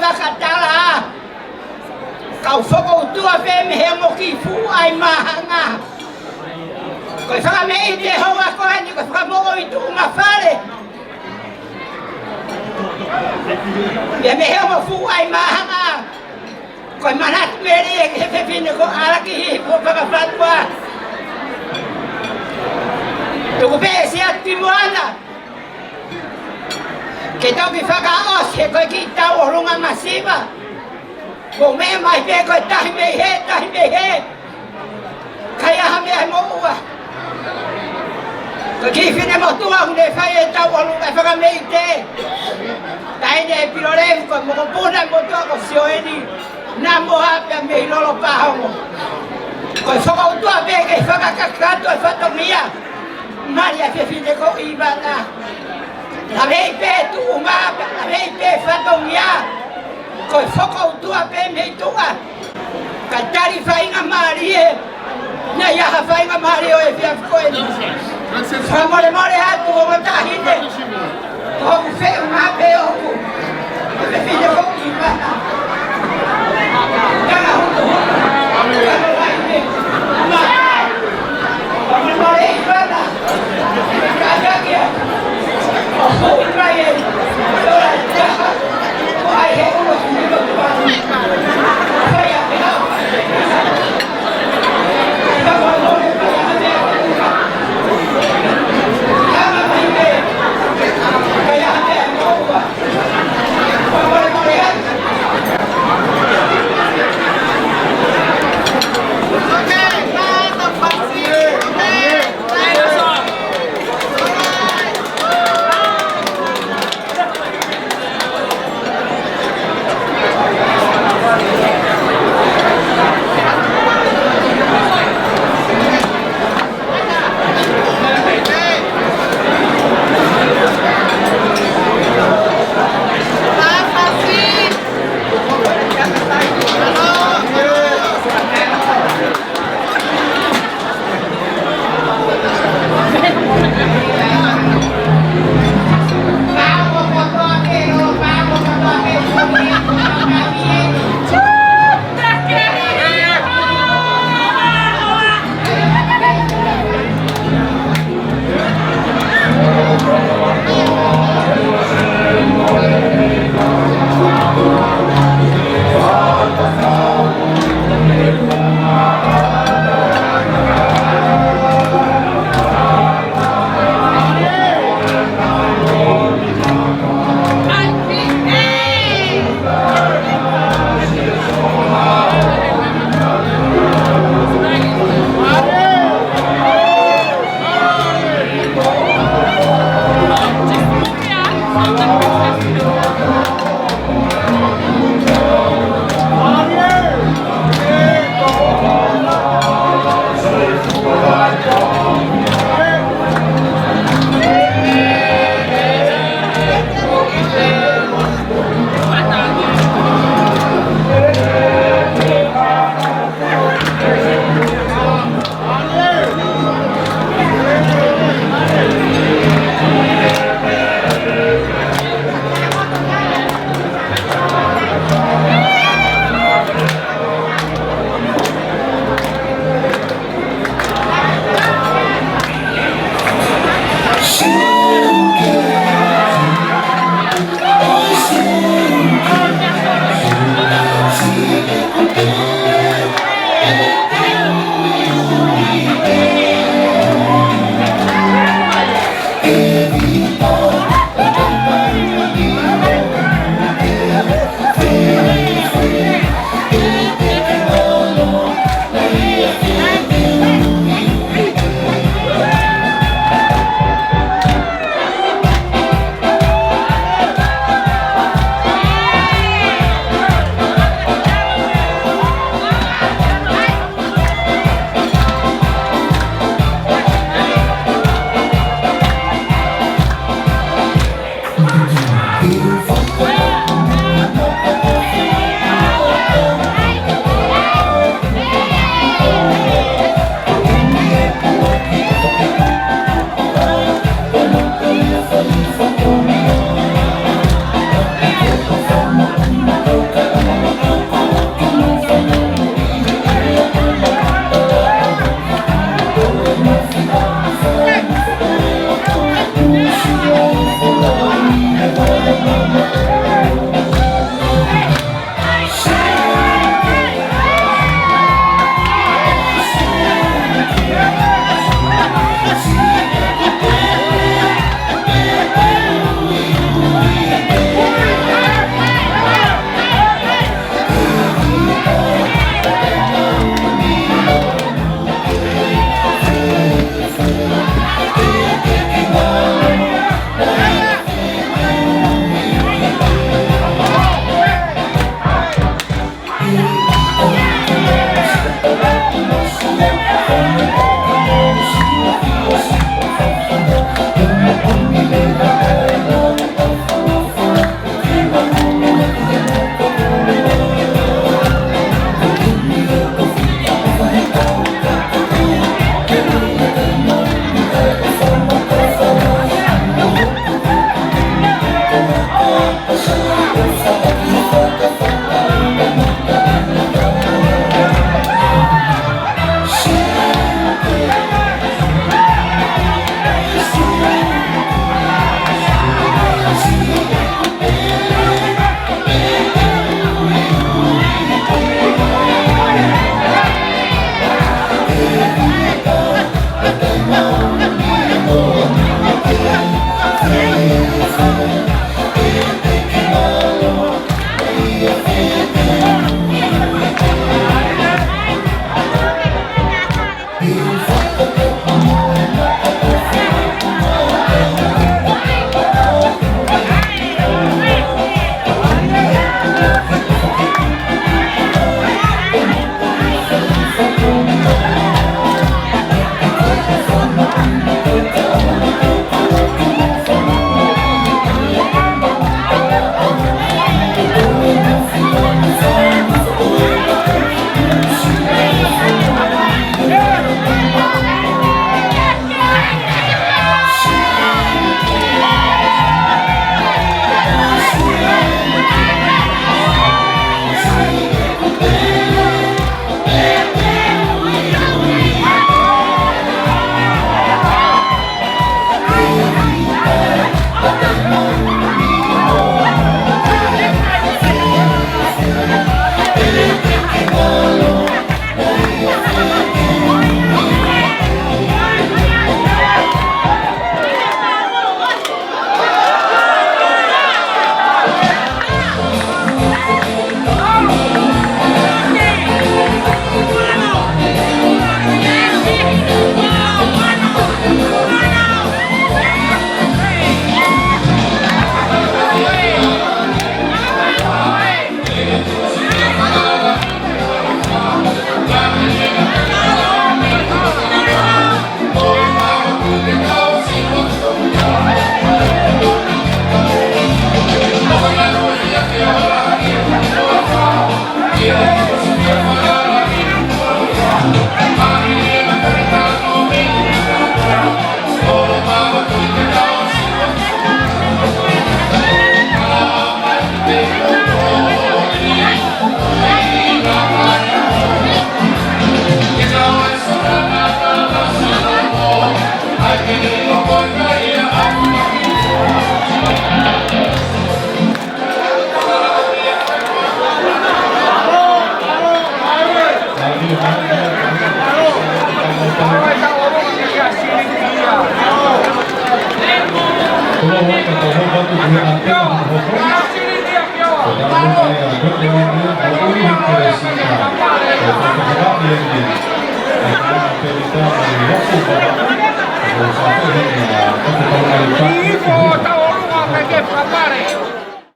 whakatala. Kau whakautua pe me he moki fu ai mahanga. Koe whakamei te hoa koe ni koe whakamogo i tu ngā whare. Ia me he mo fu ai mahanga. Koe manatu me rea ke he whewhine ko araki hi po whakawhatua. Tuku pe si ati moana. Ke tau ki whakaos he koe ki tau o runga masiva. Ko me mai pe koe tahi me he. Kai aha me ai mo ua. Ko ki whine mo tua hune whai e tau o runga whakamei te. Tai ne pirorevu koe moko puna mo tua ko sioeni. Nā moha pia me i lolo pahongo. Koe whakautua pe kei whakakakato e whatongia. Mari a whine ko i wana. La vei pe tu unga, la vei pe whatongia. Koe whakautua pe me i tunga. Ka tari whainga maari e. Nā iaha whainga maari o e whia koe ni. Whamore more atu o matahine. Hoku wheu ngā pe oku. E whine ko i wana. Kanga hundu hundu. Kanga waime. Whamore more i wana. Kakakia. Oh, Israel! I have Hijo, está boludo, hay que frappare.